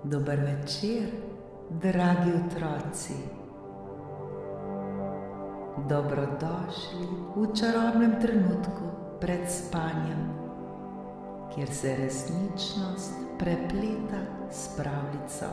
Dober večer, dragi otroci. Dobrodošli v čarobnem trenutku pred spanjem, kjer se resničnost prepleta s pravljico.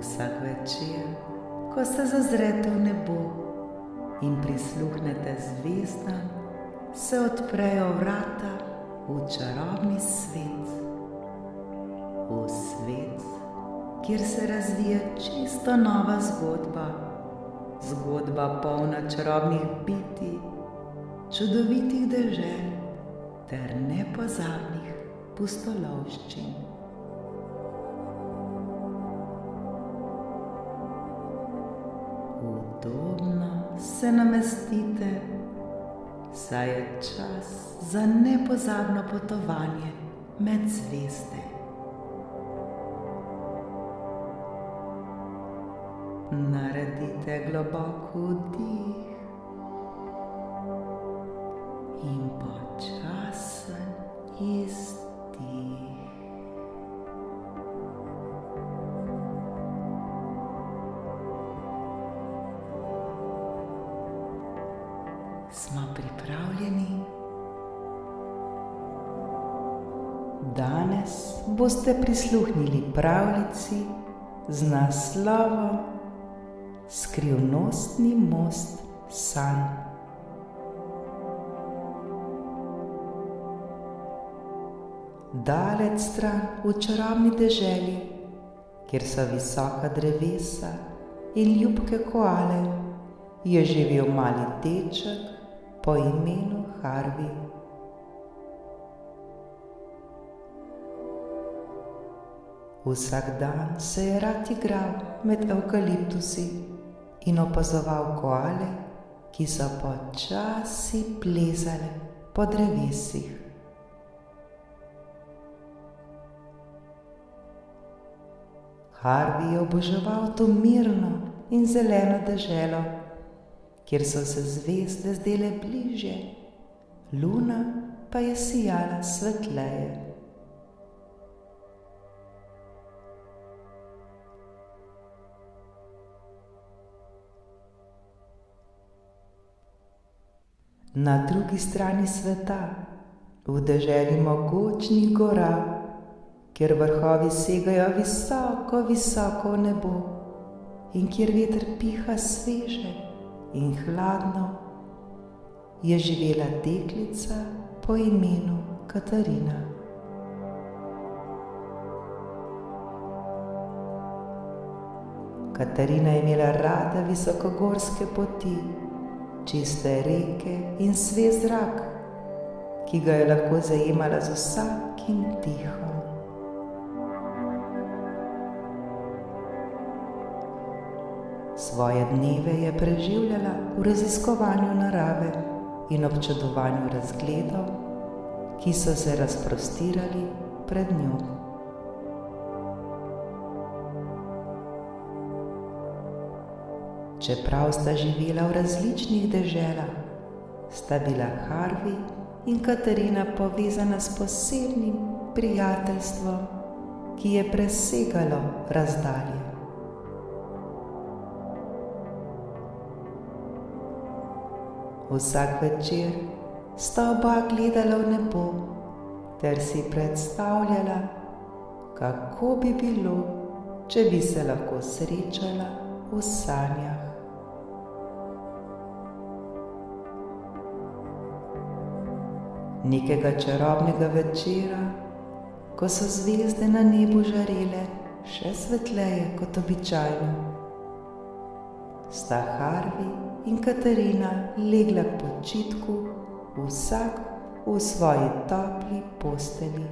Vsak večer, ko se zazrete v nebo in prisluhnete zvezdam, se odprejo vrata v čarobni svet. V svet, kjer se razvija čisto nova zgodba. Zgodba polna čarobnih bitij, čudovitih dežel ter nepozabnih pustolovščin. Udobno se namestite, saj je čas za nepozabno potovanje med zvezde. Naredite globok vdih in počasen izdih. Smo pripravljeni? Danes boste prisluhnili pravljici z naslovom Skrivnostni most sanj. Daleč stran v čarobni deželi, kjer so visoka drevesa in ljubke koale, je živel mali deček po imenu Harvey. Vsak dan se je rad igral med evkaliptusi in opazoval koale, ki so počasi plezale po drevesih. Harvey je oboževal to mirno in zeleno deželo, kjer so se zvezde zdele bližje, luna pa je sijala svetleje. Na drugi strani sveta, v deželi mogočnih gora, kjer vrhovi segajo visoko, visoko v nebo in kjer veter piha sveže in hladno, je živela deklica po imenu Katarina. Katarina je imela rada visokogorske poti, čiste reke in svež zrak, ki ga je lahko zajemala z vsakim dihom. Svoje dneve je preživljala v raziskovanju narave in občudovanju razgledov, ki so se razprostirali pred njo. Čeprav sta živela v različnih deželah, sta bila Harvey in Katarina povezana s posebnim prijateljstvom, ki je presegalo razdalje. Vsak večer sta oba gledala v nebo ter si predstavljala, kako bi bilo, če bi se lahko srečala v sanjah. Nekega čarobnega večera, ko so zvezde na nebu žarele še svetleje kot običajno, sta Harvey in Katarina legla k počitku, vsak v svoji topli postelji.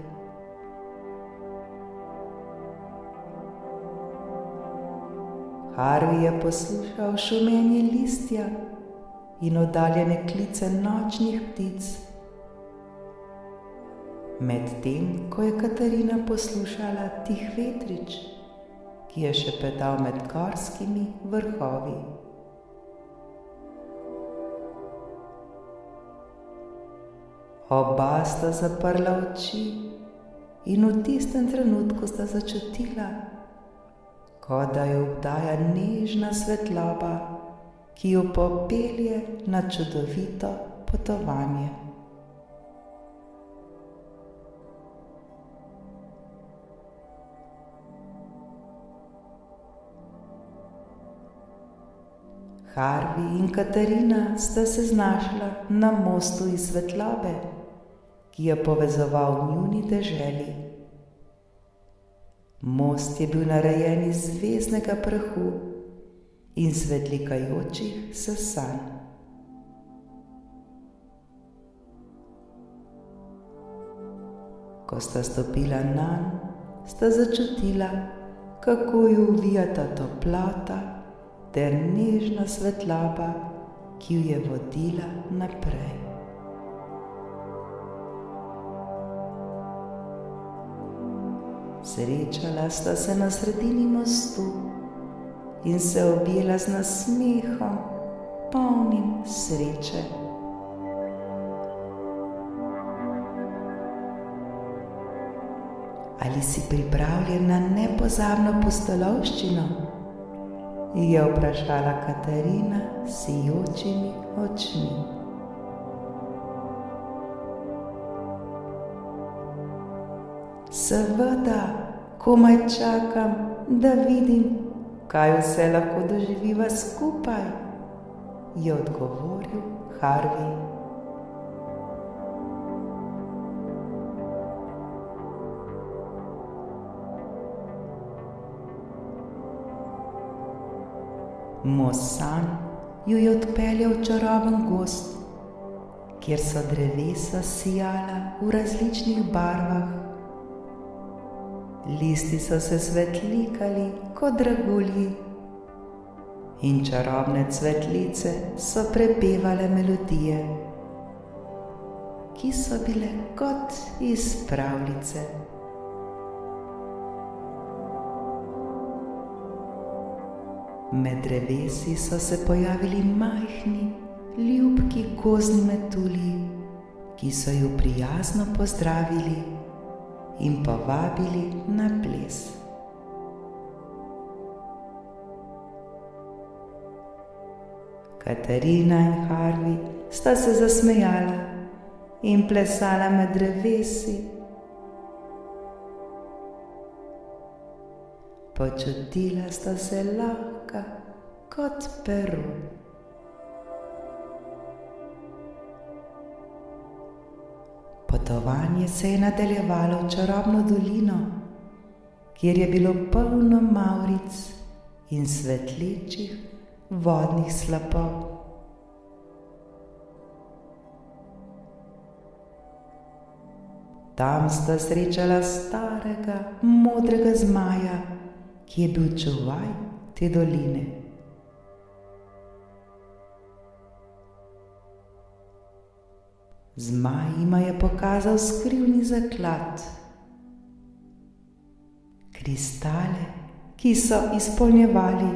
Harvey je poslušal šumenje listja in oddaljene klice nočnih ptic, medtem ko je Katarina poslušala tih vetrič, ki je šepetal med gorskimi vrhovi. Oba sta zaprla oči in v tistem trenutku sta začutila, kot da jo obdaja nežna svetloba, ki jo popelje na čudovito potovanje. Harvey in Katarina sta se znašla na mostu iz svetlobe, ki je povezoval njuni deželi. Most je bil narejen iz zvezdnega prahu in svetlikajočih sesanj. Ko sta stopila nanj, sta začutila, kako ju uvijata toplota ter nežna svetloba, ki ju je vodila naprej. Srečala sta se na sredini mostu in se objela z nasmehom, polnim sreče. Ali si pripravljen na nepozabno pustolovščino? Je vprašala Katarina s sijočimi očmi. Seveda, komaj čakam, da vidim, kaj vse lahko doživiva skupaj, je odgovoril Harvey. Most sanj ju je odpeljal v čaroben gozd, kjer so drevesa sijala v različnih barvah. Listi so se svetlikali kot dragulji in čarobne cvetlice so prepevale melodije, ki so bile kot iz pravljice. Med drevesi so se pojavili majhni, ljubki gozdni metulji, ki so ju prijazno pozdravili in povabili na ples. Katarina in Harvey sta se zasmejala in plesala med drevesi. Počutila sta se lahka kot pero. Potovanje se je nadaljevalo v čarobno dolino, kjer je bilo polno mavric in svetlečih vodnih slapov. Tam sta srečala starega, modrega zmaja, ki je bil čuvaj te doline. Zmaj jima je pokazal skrivni zaklad, kristale, ki so izpolnjevali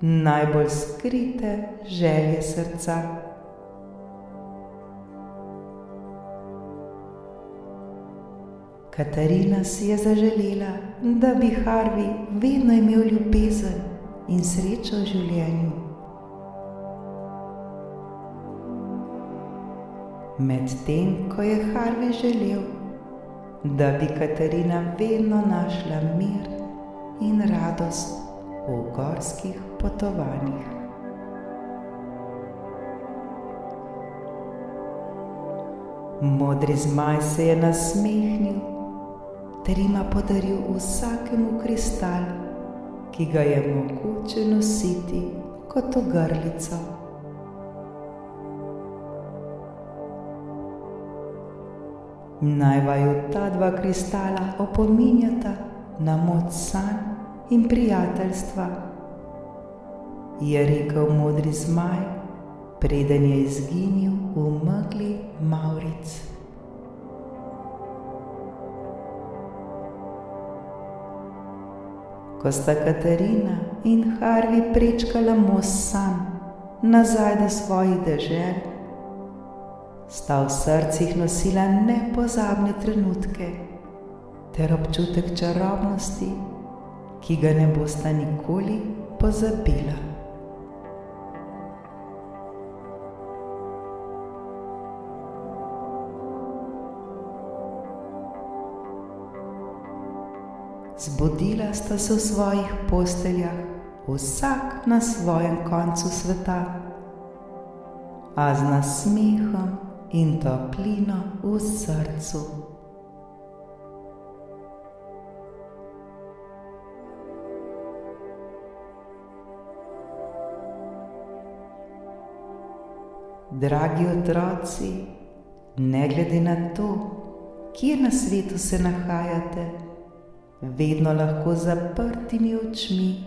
najbolj skrite želje srca. Katarina si je zaželela, da bi Harvey vedno imel ljubezen in srečo v življenju. Medtem ko je Harvey želel, da bi Katarina vedno našla mir in radost v gorskih potovanjih. Modri zmaj se je nasmehnil ter jima podaril vsakemu kristal, ki ga je mogoče nositi kot ogrlico. Naj vaju ta dva kristala opominjata na moč sanj in prijateljstva, je rekel modri zmaj, preden je izginil v megli mavric. Ko sta Katarina in Harvey prečkala most sanj nazaj do svojih dežel, sta v srcih nosila nepozabne trenutke, ter občutek čarobnosti, ki ga ne bosta nikoli pozabila. Zbudila sta se v svojih posteljah, vsak na svojem koncu sveta, a z nasmehom in toplino v srcu. Dragi otroci, ne glede na to, kje na svetu se nahajate, vedno lahko z zaprtimi očmi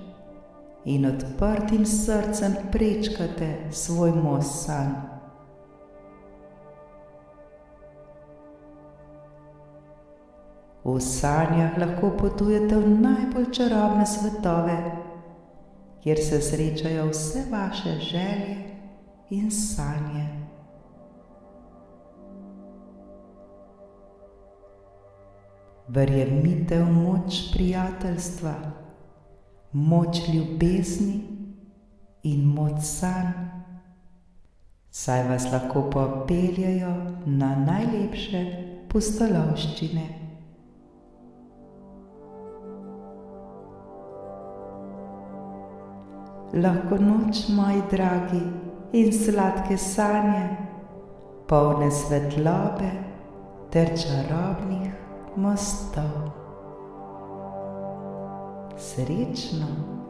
in odprtim srcem prečkate svoj most sanj. V sanjah lahko potujete v najbolj čarobne svetove, kjer se srečajo vse vaše želje in sanje. Verjemite v moč prijateljstva, moč ljubezni in moč sanj, saj vas lahko popeljejo na najlepše pustolovščine. Lahko noč, moji dragi, in sladke sanje, polne svetlobe ter čarobnih mostov. Srečno!